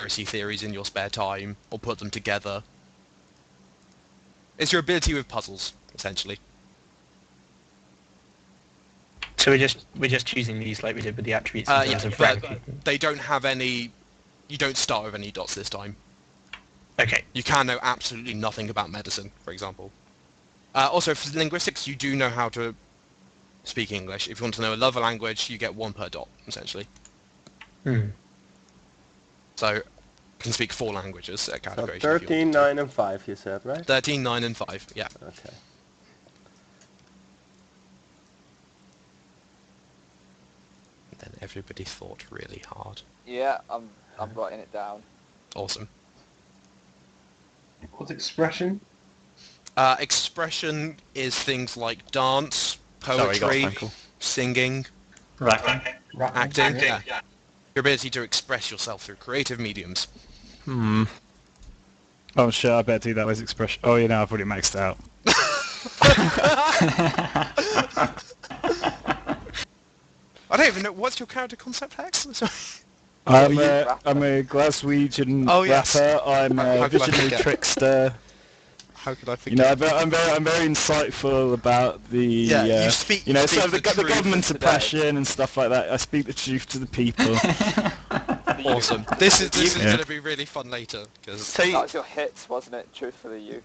conspiracy theories in your spare time, or put them together. It's your ability with puzzles, essentially. So we're just choosing these like we did with the attributes in terms of but rank. they don't have any... You don't start with any dots this time. Okay. You can know absolutely nothing about medicine, for example. Also, for linguistics, you do know how to speak English. If you want to know another language, you get 1 per dot, essentially. So, you can speak 4 languages at So category. 13, 9, and 5, you said, right? 13, 9, and 5, yeah. Okay. Then everybody thought really hard. Yeah, I'm writing it down. Awesome. What's expression? Expression is things like dance, poetry, singing, acting. Yeah. Your ability to express yourself through creative mediums. Oh shit, I better do that with expression. Oh, you know, I've already maxed out. I don't even know, what's your character concept, Hex? I'm a Glaswegian rapper, I'm a visionary trickster. How could I forget? You know, I'm very insightful about the, you speak, you know, speak sort of the government's oppression and stuff like that. I speak the truth to the people. Awesome. This is going to be really fun later. Cause that was your hits, wasn't it? Truthfully, you.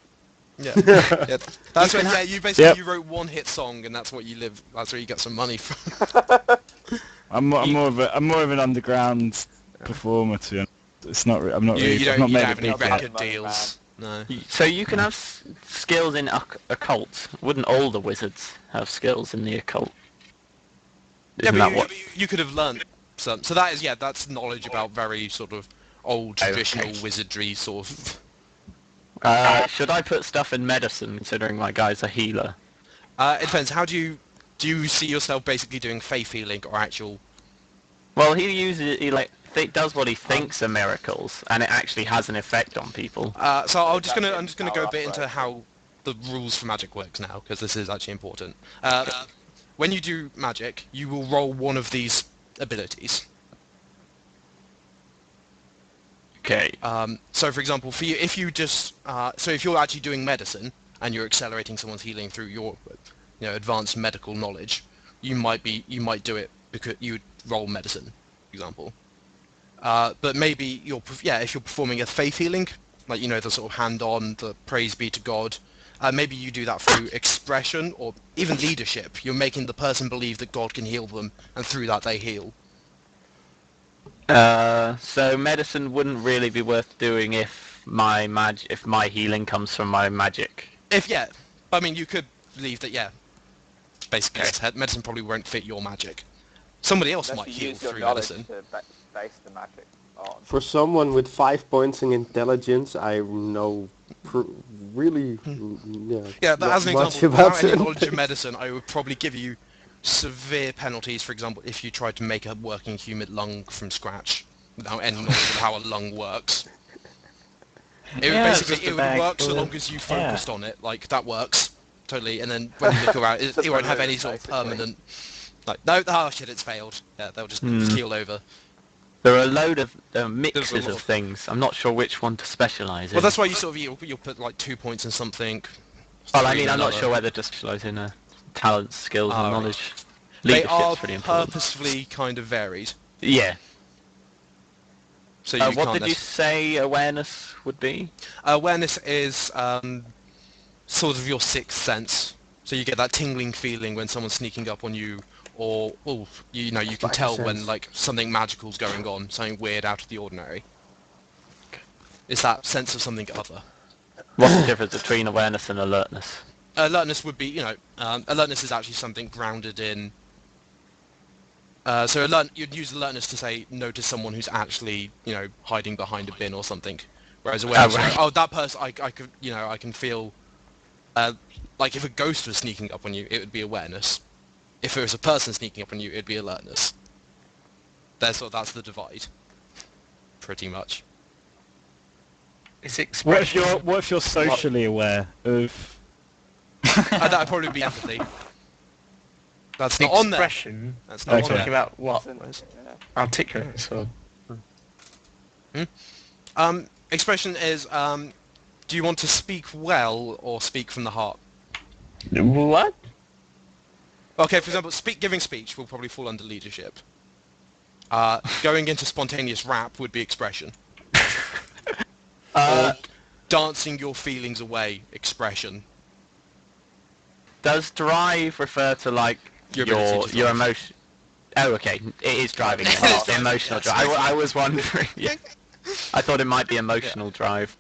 Yeah. Yeah. That's what. Yeah, you basically you wrote one hit song, and that's what you live. That's where you get some money from. I'm more of an underground performer. To be honest. It's not. I'm not really. You don't have any big record deals. No. So you can have skills in occult. Wouldn't all the wizards have skills in the occult? Isn't but you could have learned some. So that is that's knowledge about very sort of old traditional wizardry sort of. Should I put stuff in medicine, considering my guy's a healer? It depends. How do you see yourself basically doing faith healing or actual? Well, he does what he thinks are miracles, and it actually has an effect on people. So I'm just gonna go a bit into how the rules for magic works now, because this is actually important. When you do magic, you will roll one of these abilities. Okay. So, for example, for you, if you just if you're actually doing medicine and you're accelerating someone's healing through your, advanced medical knowledge, you might do it because you would roll medicine, for example. But maybe if you're performing a faith healing, like the sort of hand-on, the praise be to God, maybe you do that through expression or even leadership. You're making the person believe that God can heal them, and through that they heal. So medicine wouldn't really be worth doing if my healing comes from my magic. I mean you could believe that basically medicine probably won't fit your magic. Somebody else might heal through medicine. To base the magic on. For someone with 5 points in intelligence, I know really but as an example, without any knowledge of medicine, I would probably give you severe penalties. For example, if you tried to make a working human lung from scratch without any knowledge of how a lung works. It would work so long as you focused on it. Like that works totally, and then when you look around, it won't have any sort of permanent. Like shit, it's failed. Yeah, they'll just keel over. There are a load of mixes of things. I'm not sure which one to specialise in. Well, that's why you'll put like 2 points in something. Well, I mean, I'm not sure whether to specialise in talents, skills, and knowledge. They are purposefully kind of varied. Yeah. So what did you say awareness would be? Awareness is sort of your sixth sense. So you get that tingling feeling when someone's sneaking up on you, or you can tell when like something magical's going on, something weird out of the ordinary. It's that sense of something other. What's the difference between awareness and alertness? Alertness would be, alertness is actually something grounded in. So you'd use alertness to say no to someone who's actually, hiding behind a bin or something. Whereas awareness, that person, I could, I can feel. Like if a ghost was sneaking up on you, it would be awareness. If it was a person sneaking up on you, it'd be alertness. That's the divide. Pretty much. What if you're socially aware of? That'd probably be empathy. That's not on there. Expression. That's not talking about what? Yeah. Articulate. So. Expression is, do you want to speak well or speak from the heart? What? Okay, for example, giving speech will probably fall under leadership. Going into spontaneous rap would be expression. Or dancing your feelings away, expression. Does drive refer to like Your ability to your drive. emotion? Oh, okay. It is driving. It It's is driving, emotional yes. drive. I was wondering. Yeah. I thought it might be emotional drive.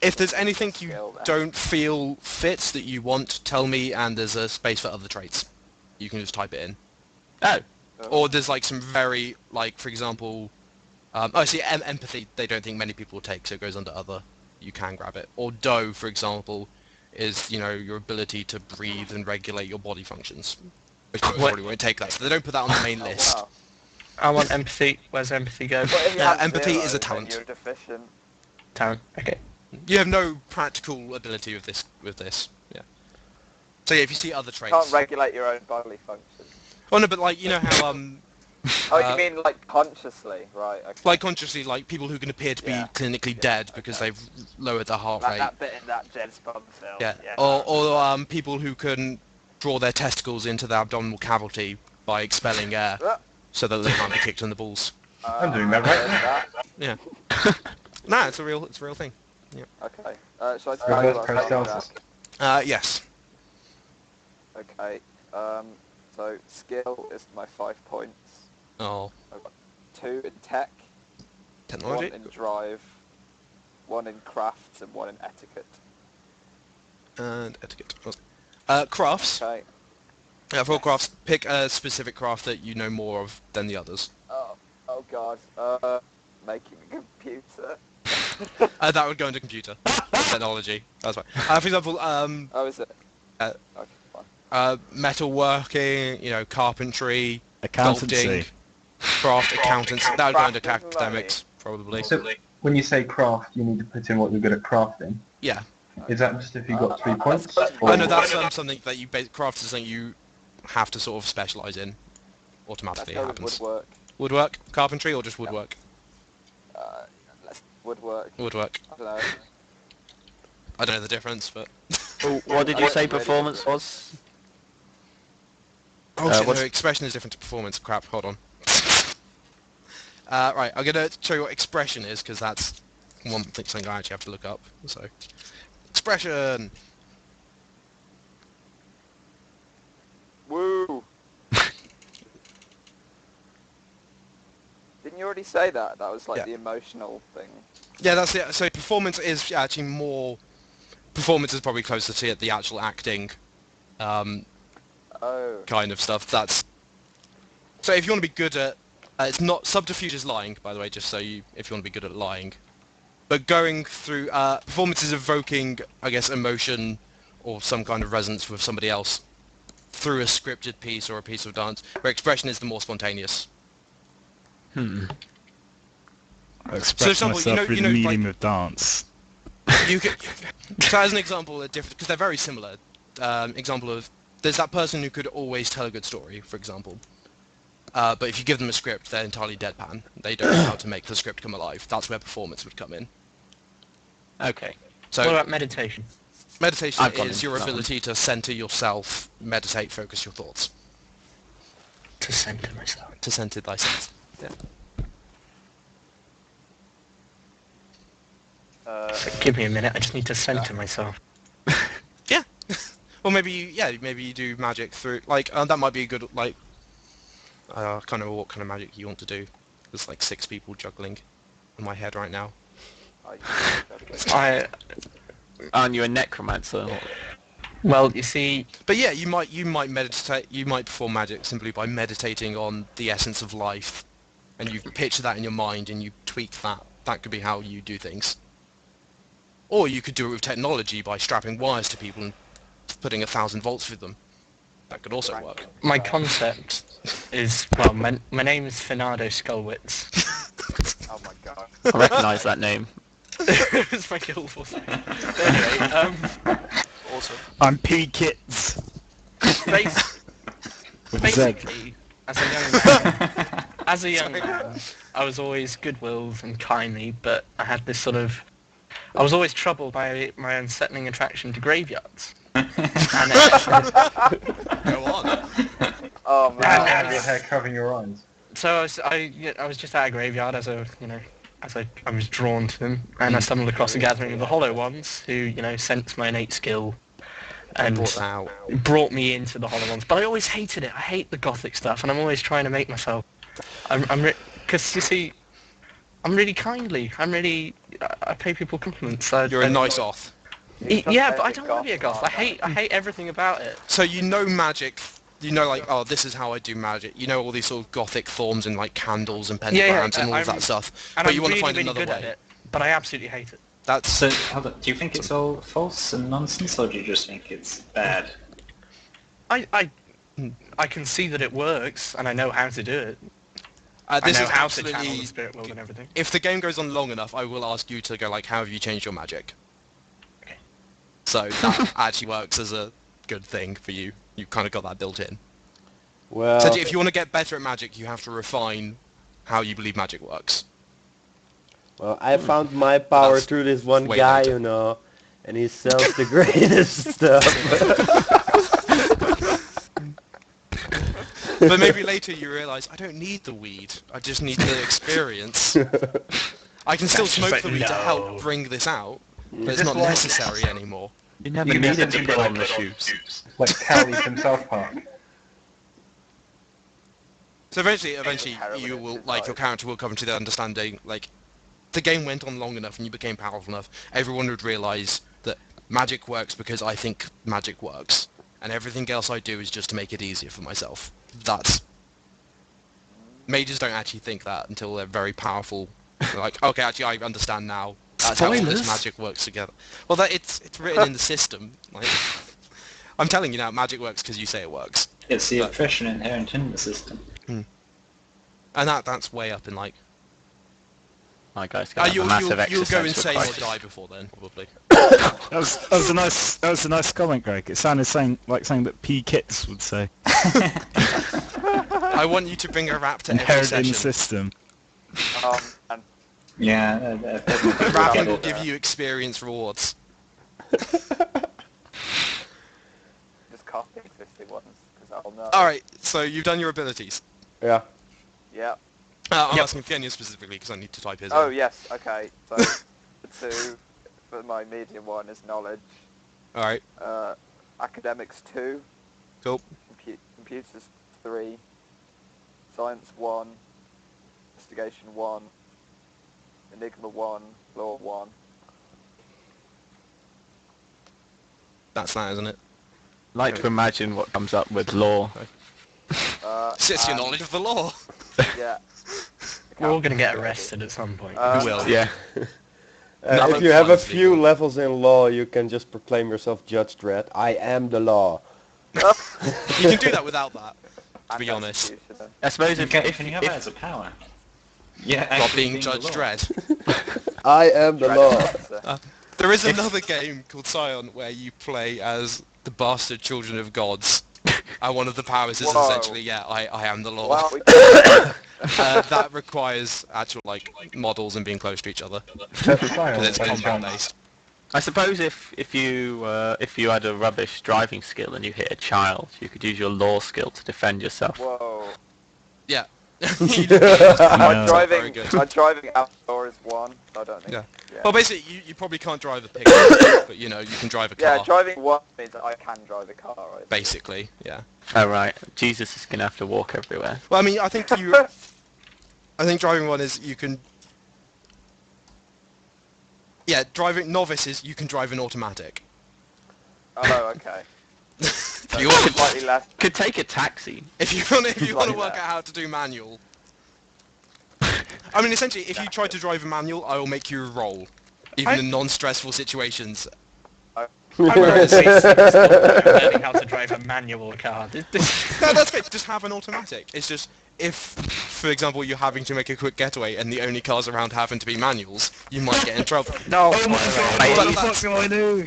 If there's anything you Skill there. don't feel fits that you want, tell me, and there's a space for other traits. You can just type it in. Oh. Or there's like some very, like, for example, empathy, they don't think many people will take, so it goes under other. You can grab it. Or dough, for example, is, your ability to breathe and regulate your body functions. Which most probably won't take that, so they don't put that on the main list. Wow. I want empathy. Where's empathy go? But if you Yeah, have empathy is a 0, then talent. You're deficient. Talent. Okay. You have no practical ability with this. Yeah. So yeah, if you see other You traits. can't regulate your own bodily functions. Oh no, but like, you know how, Oh, you mean like consciously, right? Okay. like consciously, like people who can appear to be Yeah. clinically dead because they've lowered their heart Like rate. that bit in that James Bond film. Yeah. Yeah. Or people who can draw their testicles into the abdominal cavity by expelling air so that they can't be kicked in the balls. I'm doing that right Yeah. Nah, it's a real thing. Okay. Shall I tell you Reverse what I found paracelsus. out? Yes. Okay. So skill is my 5 points. Oh, I've got 2 in tech, 1 technology in drive, 1 in crafts, and 1 in etiquette. and etiquette. Crafts. Okay. Yeah, for all crafts, pick a specific craft that you know more of than the others. Oh god. Making a computer. That would go into computer technology. That's right. For example, Oh, is it? Uh, Okay, fine. metalworking, carpentry, Accountancy. sculpting, craft, accountants. That would go into academics, probably. So when you say craft, you need to put in what you're good at crafting. Yeah. Is that just if you got 3 points? Oh no, that's something that craft is something you have to sort of specialise in. Let's Automatically go with happens. woodwork. Woodwork, carpentry, or just woodwork? Let's woodwork. Woodwork. I don't know. I don't know the difference, but. Oh, what did you say performance was? Oh shit, what's- no, expression is different to performance. Crap, hold on. Right, I'm gonna show you what expression is, because that's something I actually have to look up. So, expression. Woo! Didn't you already say that? That was like Yeah. the emotional thing. Yeah, that's it. So performance is actually more. Performance is probably closer to the actual acting, Oh. kind of stuff. That's. So if you want to be good at, it's not subterfuge is lying, by the way. Just so if you want to be good at lying, but going through performance is evoking, I guess, emotion or some kind of resonance with somebody else through a scripted piece or a piece of dance. Where expression is the more spontaneous. I express example, myself through the medium of dance. You could, so as an example, because they're very similar. Example of there's that person who could always tell a good story, for example. But if you give them a script, they're entirely deadpan. They don't know how to make the script come alive. That's where performance would come in. Okay. So What about meditation? meditation I've gone is into your that one. ability to center yourself, meditate, focus your thoughts, To center myself. to center thyself. Give me a minute. I just need to center myself. Yeah. Or maybe you do magic through that might be a good I can't remember what kind of magic you want to do. There's like 6 people juggling in my head right now. Aren't you a necromancer? Well, you see, But yeah, you might meditate. You might perform magic simply by meditating on the essence of life, and you picture that in your mind and you tweak that. That could be how you do things. Or you could do it with technology by strapping wires to people and putting 1,000 volts through them. That could also work. my concept is, well, my name is Fernando Skullwitz. Oh my god. I recognise that name. It's my guild force name. Anyway, Awesome. I'm P-Kits. bas- With a Z. basically, as a young man, I was always good-willed and kindly, but I had this sort of... I was always troubled by my unsettling attraction to graveyards. And Go on. Oh And- Have man. your hair covering your eyes. so I was just at a graveyard as I was drawn to them, and I stumbled across a gathering of the Hollow Ones, who sensed my innate skill and Brought that out. brought me into the Hollow Ones. But I always hated it. I hate the Gothic stuff, and I'm always trying to make myself. Because you see, I'm really kindly. I pay people compliments. You're a nice off. Yeah, but I don't want to be a goth. I hate everything about it. So you know magic. You know, like, oh, this is how I do magic. You know all these sort of gothic forms and like candles and pentagrams and all of that stuff. And But I'm you want really, to find really another good at way. it. But I absolutely hate it. That's So, hold on, do you think it's all false and nonsense, or do you just think it's bad? I can see that it works, and I know how to do it. this I know is how to channel absolutely. the spirit world and everything. If the game goes on long enough, I will ask you to go like, how have you changed your magic? Okay. So that actually works as a good thing for you. You've kind of got that built in. Well, Essentially, if you want to get better at magic, you have to refine how you believe magic works. well, I found my power That's through this one way guy, later. and he sells the greatest stuff. But maybe later you realise, I don't need the weed. I just need the experience. I can still That's just smoke like, the weed to no. help bring this out, but it's this not like- necessary anymore. You never You can needed to essentially put go on the like- shoes. Like Cowley from South Park. So eventually Heroin you is will, his like, your life. character will come to the understanding, like, the game went on long enough and you became powerful enough, everyone would realise that magic works because I think magic works. And everything else I do is just to make it easier for myself. That's... Mages don't actually think that until they're very powerful. They're like, okay, actually I understand now. That's how all this Spoilers. magic works together. Well, it's written in the system. Like, I'm telling you now, magic works because you say it works. It's the oppression inherent in the system. And that's way up in, like... My guy's got a you'll massive go existential insane or crisis. die before then, probably. That was a nice comment, Greg. It sounded like something that P. Kits would say. I want you to bring a rap to every Inherent in the session. system. And Yeah, Rapping will give you experience rewards. just copy existing ones, because I'll know. Alright, so you've done your abilities. Yeah. Yeah. I'm Yep. asking Fiyenyaa specifically because I need to type his Oh, in. yes, okay. So, the two for my medium one is knowledge. Alright, Academics 2. cool. Computers 3. Science 1. Investigation 1. Enigma 1. Law 1. That's that, isn't it? Like to imagine what comes up with law. It's your And- knowledge of the law. Yeah. We're all going to get arrested at some point. Who will? Yeah. None If of you have a one's few legal. levels in law, you can just proclaim yourself Judge Dredd. I am the law. You can do that without that, to be honest. I suppose if, Can you have that as a power? Yeah, While actually being Judge the law. Dredd. I am the law. There is another game called Scion where you play as the bastard children of gods. And one of the powers is Whoa. essentially, I am the law. Well, we That requires actual, like, models and being close to each other. That's Because silent, it's but combat based. I suppose if you had a rubbish driving skill and you hit a child, you could use your law skill to defend yourself. Whoa. Yeah. My No. Very driving good. outdoors 1. I don't think. Yeah. Yeah. Well, basically, you probably can't drive a pickup, but, you know, you can drive a car. Yeah, driving 1 means I can drive a car, right? Basically, yeah. Oh right, Jesus is gonna have to walk everywhere. Well, I mean, I think driving one is you can... Yeah, driving novices, you can drive an automatic. Oh, okay. If you want Slightly less. Could take a taxi. if you want to Like work that. out how to do manual. I mean, essentially, if you try to drive a manual, I will make you roll. Even in non-stressful situations. I would honestly suggest learning how to drive a manual car. No, that's good. Just have an automatic. It's just, if, for example, you're having to make a quick getaway and the only cars around happen to be manuals, you might get in trouble. No, But that's- do I do?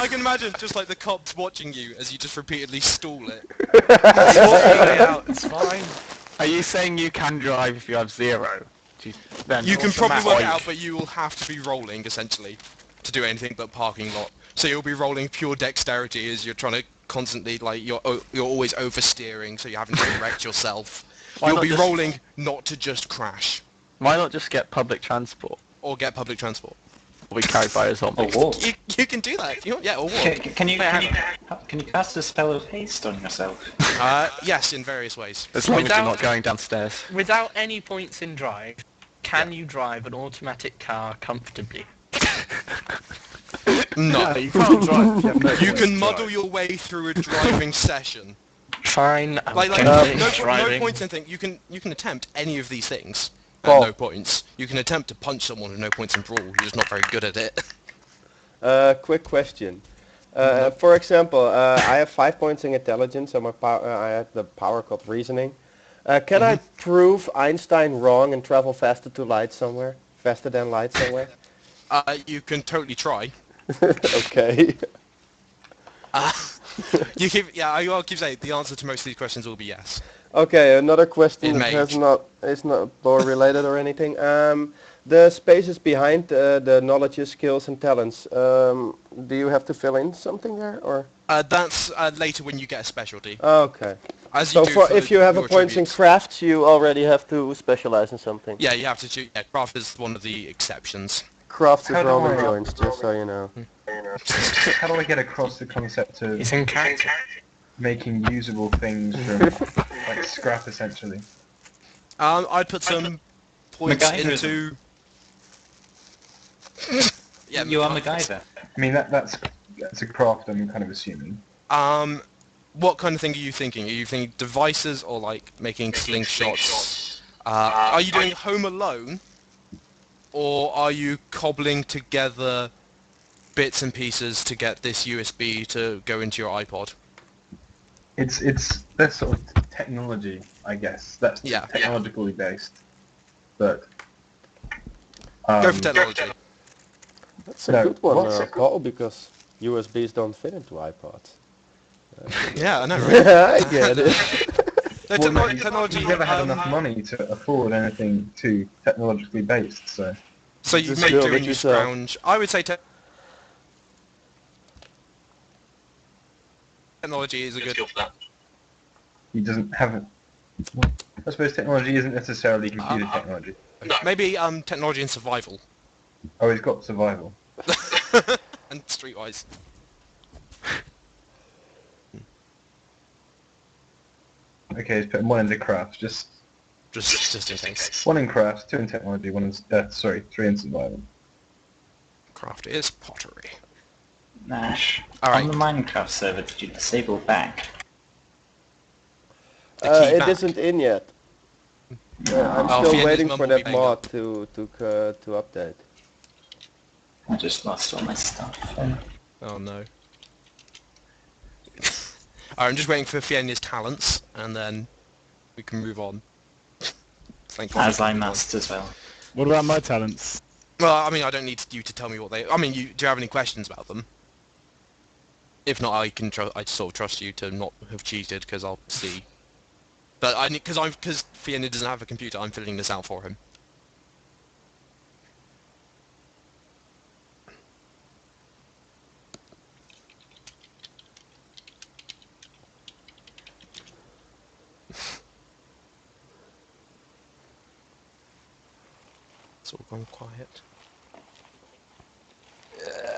I can imagine just like the cops watching you as you just repeatedly stall it. walk your way out, it's fine. Are you saying you can drive if you have 0? Then You can what's the probably matter? work it out, but you will have to be rolling, essentially, to do anything but parking lot. So you'll be rolling pure dexterity as you're trying to constantly, like, you're always oversteering, so you're having to correct yourself. Why You'll not be just- rolling not to just crash, Why not just get public transport? or get public transport. Or be carried by a Or zombie? walk. You can do that if you want, yeah, or walk. Can you cast a spell of haste on yourself? Yes, in various ways. As long as you're Without- not going downstairs. Without any points in drive, can you drive an automatic car comfortably? No. you can't drive. if you have no You points can to muddle drive. your way through a driving session. Fine, I'm Like okay no with driving. points in thing. You can attempt any of these things at Paul. no points. You can attempt to punch someone with no points in brawl. You're just not very good at it. Quick question. For example, I have 5 points in intelligence, so I have the power called reasoning. Can I prove Einstein wrong and travel faster than light somewhere? You can totally try. Okay. I'll keep saying the answer to most of these questions will be yes. Okay, another question In that Mage. is not lore related or anything. The spaces behind the knowledges, skills, and talents. Do you have to fill in something there, or? That's later when you get a specialty. Okay. As you So do if you have a your points in tributes. crafts, you already have to specialize in something. Yeah, you have to choose. Yeah, craft is one of the exceptions. Crafts is How do rolling I- joints, just so you know. How do I get across the concept of He's in character. making usable things from like scrap essentially? I'd put some points MacGyverism. into. Yeah, You are MacGyver. I mean that's a craft, I'm kind of assuming. What kind of thing are you thinking? Are you thinking devices or like making slingshots? Are you doing Home Alone? Or are you cobbling together bits and pieces to get this USB to go into your iPod? It's that sort of technology, I guess. That's Yeah. technologically based. But Go for technology. That's a No, good one, what's it Paul, because USBs don't fit into iPods. Yeah, I know, right? I get it. No, Well, no, technology. you've never had enough money to afford anything too technologically based, so So you Just may build do it a new yourself. scrounge. I would say technology is a good. he doesn't have it. Well, I suppose technology isn't necessarily computer technology. Maybe technology and survival. Oh, he's got survival. And streetwise. Okay, he's putting one into crafts, just Just in case. one in crafts, 2 in technology, 3 in survival. Craft is pottery. Nash. Alright. On the Minecraft server, did you disable back? The key It back. isn't in yet. I'm Oh, still Fiyenya's waiting mum for will be that banged mod up. to update. I just lost all my stuff. Oh no. I'm just waiting for Fiyenya's talents, and then we can move on. Thank God. As I must as well. What about my talents? Well, I mean, I don't need you to tell me what they. I mean, do you have any questions about them? If not, I sort of trust you to not have cheated because I'll see. But because Fiyenyaa doesn't have a computer, I'm filling this out for him. It's all gone quiet.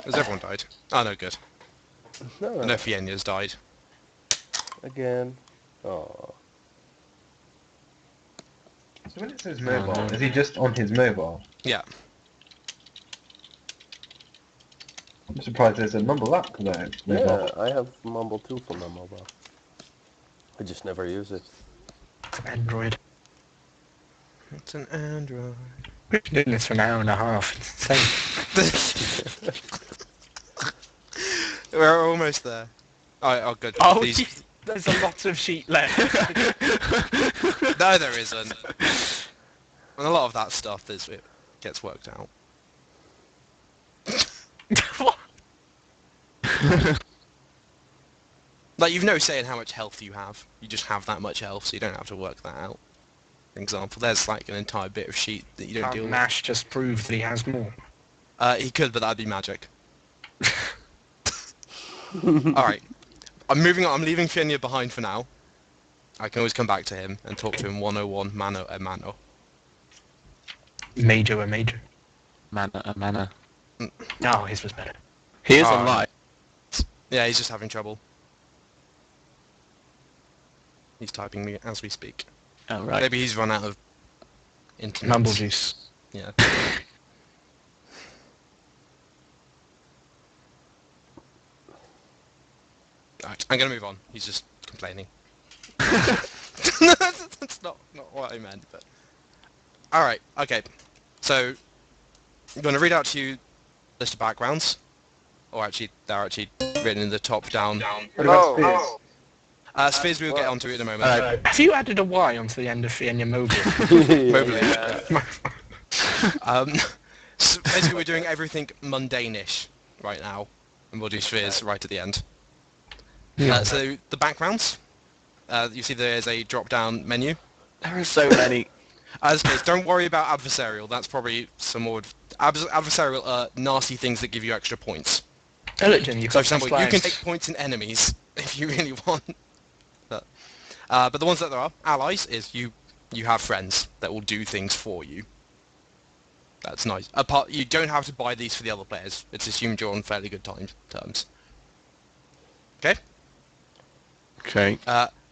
Has everyone died? Oh no, good. No, No, Fiyenya's died. again. Oh. So when it says mobile, no. is he just on his mobile? Yeah. I'm surprised there's a Mumble app for that. Mobile. Yeah, I have Mumble 2 for my mobile. I just never use it. Android. It's an Android. We've been doing this for an hour and a half. It's insane. We're almost there. Oh, good. Oh, These- geez, there's a lot of sheet left. No, there isn't. And a lot of that stuff it gets worked out. What? Like, you've no say in how much health you have. You just have that much health, so you don't have to work that out. for example. There's like an entire bit of sheet that you don't deal Can't with. Nash just prove that he has more? He could, but that'd be magic. Alright. I'm moving on. I'm leaving Fiyenyaa behind for now. I can always come back to him and talk to him 101 mano a mano. Major a major. Mana, a mana. No, his was better. He is Oh. alive. Yeah, he's just having trouble. He's typing me as we speak. Oh, right. Maybe he's run out of internet. Mumble juice. Yeah. Right, I'm gonna move on. He's just complaining. That's not what I meant, but... Alright, okay. So, I'm gonna read out to you list of backgrounds. Or actually, they're actually written in the top down. What about Spears? Spheres we'll get onto in a moment. Have you added a Y onto the end of Fiyenyaa Mobile? So basically we're doing everything mundane-ish right now. And we'll do spheres right at the end. So the backgrounds. You see there's a drop-down menu. There are so many. Don't worry about adversarial. That's probably some more... Adversarial are nasty things that give you extra points. Oh, look, Jim, you've So got for example, some you can flags. take points in enemies if you really want. But the ones that there are, allies, is you have friends that will do things for you. That's nice. You don't have to buy these for the other players. It's assumed you're on fairly good terms. Okay? Okay.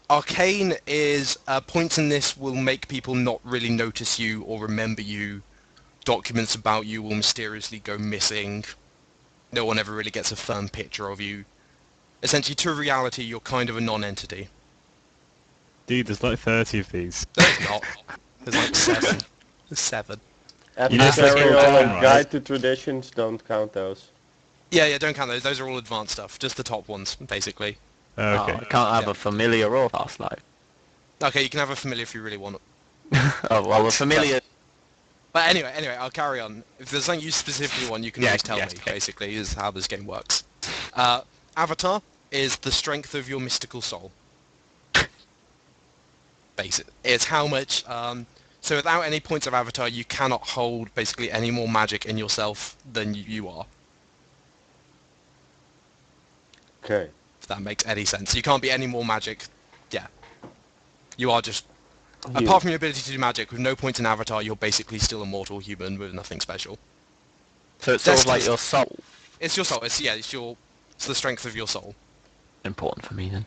Arcane is points in this will make people not really notice you or remember you. Documents about you will mysteriously go missing. No one ever really gets a firm picture of you. Essentially, to reality, you're kind of a non-entity. Dude, there's like 30 of these. There's not. There's like 7. There's 7. You just like Adversarial all and time, right? Guide to Traditions, don't count those. Yeah, don't count those. Those are all advanced stuff. Just the top ones, basically. Oh, Oh, okay. I can't have Yeah. a familiar or past life. Okay, you can have a familiar if you really want it. Oh, well, a familiar... But anyway, I'll carry on. If there's something you specifically want, you can Yeah, always tell yeah, me, okay. basically, is how this game works. Avatar is the strength of your mystical soul. It's how much... so without any points of Avatar, you cannot hold, basically, any more magic in yourself than you are. Okay. If that makes any sense. You can't be any more magic. Yeah. You are just... Apart from your ability to do magic, with no points in Avatar, you're basically still a mortal human with nothing special. So it's sort of like Destiny. your soul. It's your soul. It's the strength of your soul. Important for me, then.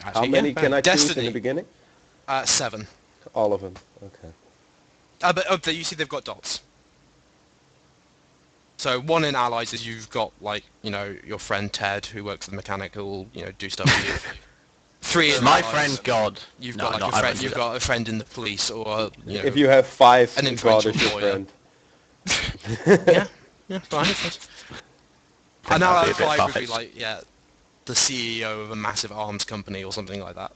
How Actually, many yeah. can I choose in Destiny. the beginning? 7. All of them. Okay. But you see they've got dots. So 1 in allies is you've got, like, your friend Ted, who works as a mechanic, who will, do stuff for you. 3 in My allies, friend God. You've No, got no, like I a friend. wouldn't do You've that. got a friend in the police, or If you have 5, an God influential is your lawyer. friend. yeah, fine. that'd An be ally a bit 5 would be far-fetched. like, the CEO of a massive arms company or something like that.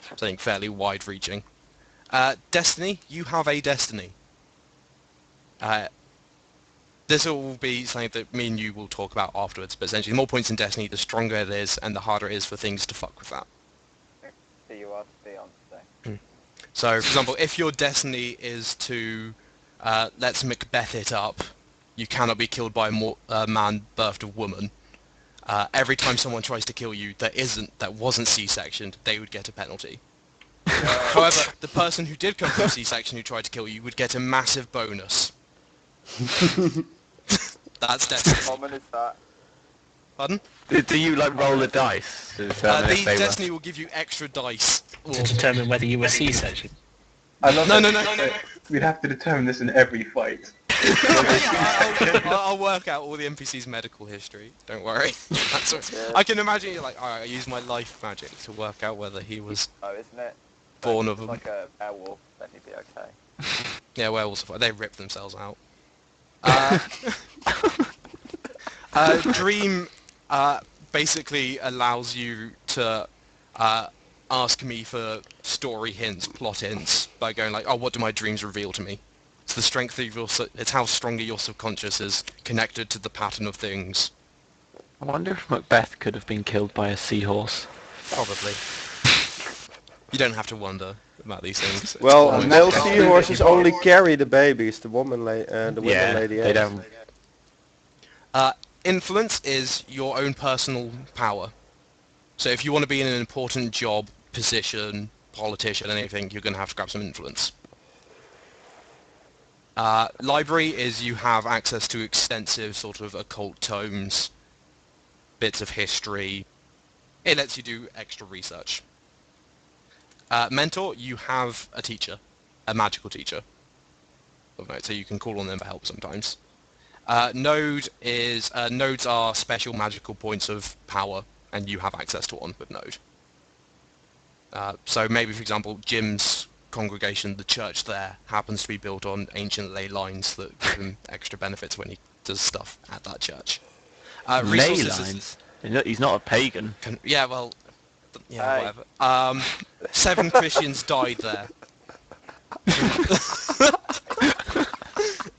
Something fairly wide-reaching. Destiny, you have a destiny. This will be something that me and you will talk about afterwards, but essentially the more points in Destiny, the stronger it is, and the harder it is for things to fuck with that. Who you are to be on today. So, for example, if your destiny is to, let's Macbeth it up, you cannot be killed by a man birthed of woman. Every time someone tries to kill you that wasn't C-sectioned, they would get a penalty. However, the person who did come from C-section who tried to kill you would get a massive bonus. That's How Destiny. common is that? Pardon? Do you, like, roll the dice to determine The if they were... Destiny will give you extra dice. To determine whether you were C-section. I love No, that. no. We'd have to determine this in every fight. I'll work out all the NPC's medical history. Don't worry. That's what, I can imagine you're like, alright, I use my life magic to work out whether he was Oh, isn't it? born It's of... like a werewolf, then you'd be okay. Yeah, werewolves, they rip themselves out. Dream basically allows you to ask me for story hints, plot hints, by going like, oh, what do my dreams reveal to me? It's the strength of it's how stronger your subconscious is connected to the pattern of things. I wonder if Macbeth could have been killed by a seahorse. Probably. You don't have to wonder. about these things. It's Well, almost- male seahorses only carry the babies. The woman lady. they don't. Influence is your own personal power. So if you want to be in an important job, position, politician, anything, you're going to have to grab some influence. Library is you have access to extensive sort of occult tomes, bits of history. It lets you do extra research. Mentor, you have a teacher, a magical teacher. So you can call on them for help sometimes. Node is nodes are special magical points of power, and you have access to one with Node. So maybe, for example, Jim's congregation, the church there, happens to be built on ancient ley lines that give him extra benefits when he does stuff at that church. Ley Resources lines. He's not a pagan. yeah, well, yeah, whatever. 7 Christians died there.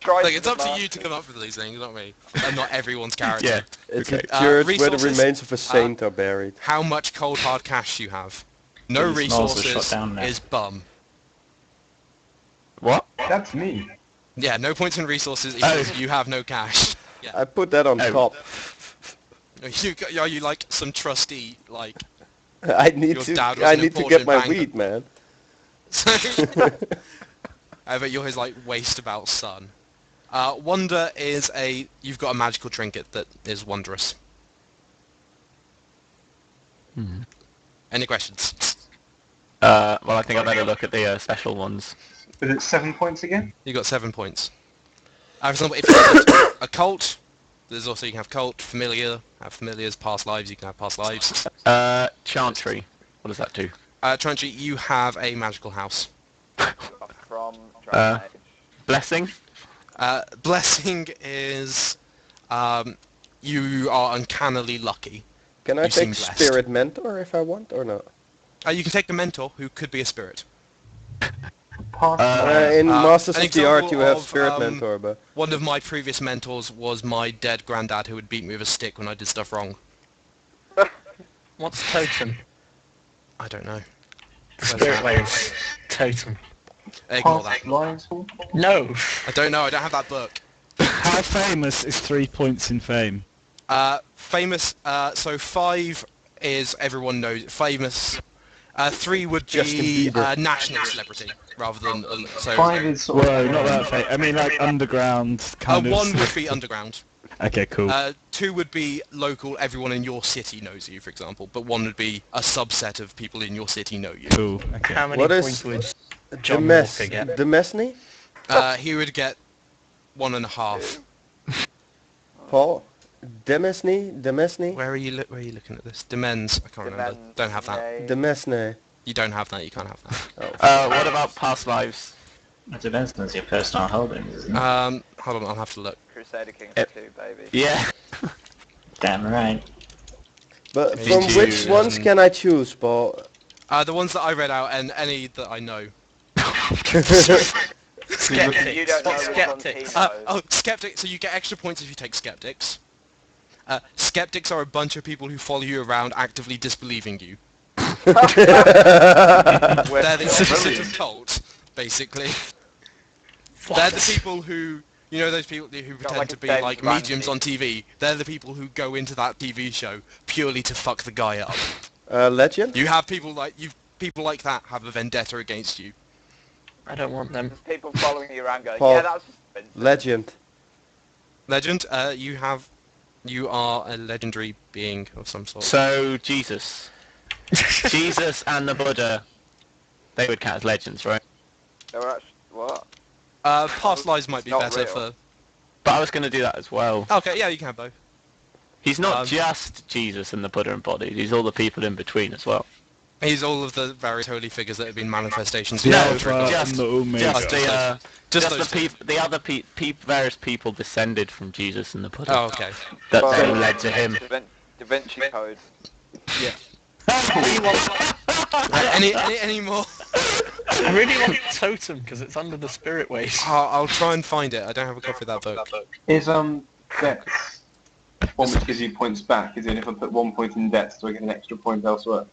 Like, it's up to you to come up with these things, not me. And not everyone's character. Yeah. It's Okay. a church where the Resources, remains of a saint are buried. How much cold hard cash you have? No These malls are shut resources down now. is bum. What? That's me. Yeah, no points in resources equals you have no cash. I put that on Oh. top. Are you like some trusty, like... I need Your to. dad was I an need to important get my banker. weed, man. I bet you're his like waste about son. Wonder is you've got a magical trinket that is wondrous. Any questions? Well, I think I better look at the special ones. Is it 7 points again? You got 7 points. For example, if you have a cult, there's also you can have cult, familiar, have familiars, past lives, you can have past lives. Chantry. What does that do? Trunchi, you have a magical house. From Dragon Age. Blessing? Blessing is you are uncannily lucky. Can I You seem take blessed. Spirit Mentor if I want or not? You can take a mentor who could be a spirit. In Masters an of the Art, example you have of, Spirit Mentor, but One of my previous mentors was my dead granddad who would beat me with a stick when I did stuff wrong. What's totem? I don't know. Spirit waves. Totem. Ignore that. Lions. No. I don't know, I don't have that book. How famous is 3 points in fame? Famous, so 5 is everyone knows. Famous, 3 would Justin be Bieber. national celebrity rather than... so 5 is sort Whoa, of... not that famous. I mean, like underground kind of. 1 would be underground. Okay, cool. 2 would be local, everyone in your city knows you, for example. But 1 would be a subset of people in your city know you. Cool. Okay. How many What points is would John Demes- Walker get? Demesne? He would get 1.5. Paul? Demesne? Where are you looking at this? Demens. I can't remember. Don't have that. Demesne. You don't have that. You can't have that. What about past lives? It depends on your personal holdings, isn't it? Hold on. I'll have to look. Crusader Kings Yep. 2, baby. Yeah. Damn right. But Me from too, which ones can I choose, Paul? The ones that I read out and any that I know. Skeptics. You don't know What's which ones he skeptics? knows. Skeptics. So you get extra points if you take skeptics. Skeptics are a bunch of people who follow you around actively disbelieving you. They're the opposite of cult, basically. They're the people who, you know, those people who pretend like to a be James like Randi. mediums on TV. They're the people who go into that TV show purely to fuck the guy up. Legend? You have people like that have a vendetta against you. I don't want them. People following you around going, Paul. yeah, that's expensive. Legend. Legend, you are a legendary being of some sort. So, Jesus. Jesus and the Buddha, they would count as legends, right? They were actually, what? Past lives might be Not better real. for... But I was going to do that as well. Okay, yeah, you can have both. He's not Um, just Jesus and the Buddha embodied, he's all the people in between as well. He's all of the various holy figures that have been manifestations. The No, Alpha just- and the Omega. Just the, Just just those the, two. the other various people descended from Jesus and the Buddha Oh, okay. that Well, then led to him. Da Vinci Code. Yeah. Any more? I really want totem because it's under the spirit waves. I'll try and find it. I don't have a copy of that book. Is Dex one which gives you points back? Is in if I put 1 point in Dex, do I get an extra point elsewhere?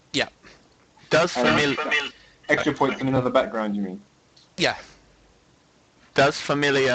Does Extra points in another background, you mean? Yeah. Does familiar